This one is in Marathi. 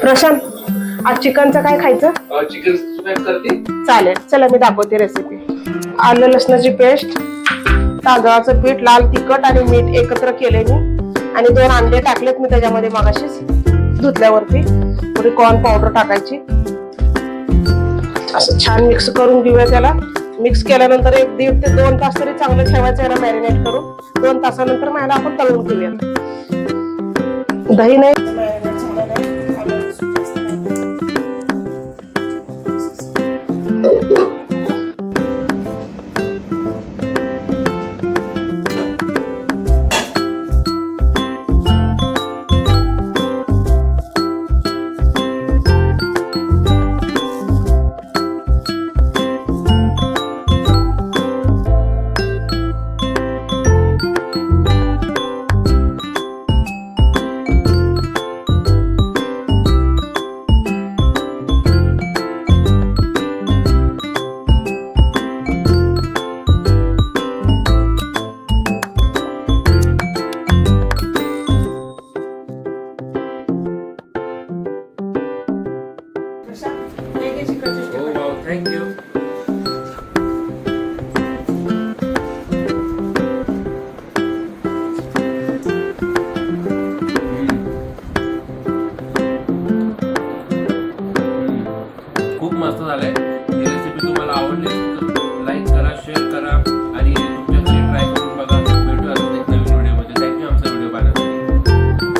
प्रशांत, आज चिकनचं काय खायचं? चिकन स्मॅश करते. चालेल, चला मी दाखवते रेसिपी. आलं लसणाची पेस्ट, तांदळाचं पीठ, लाल तिखट आणि मीठ एकत्र केले मी आणि 2 अंडे टाकलेत मी त्याच्यामध्ये मगाशीच धुतल्यावरती. थोडी कॉर्न पावडर टाकायची. असं छान मिक्स करून घेऊया त्याला. मिक्स केल्यानंतर 1.5 ते 2 तास तरी चांगलं ठेवायचं याला मॅरिनेट करून. 2 तासानंतर मग याला आपण तळून घेऊया. दही नाही थँक्यू. खूप मस्त झालंय. ही रेसिपी तुम्हाला आवडली तर लाईक करा, शेअर करा.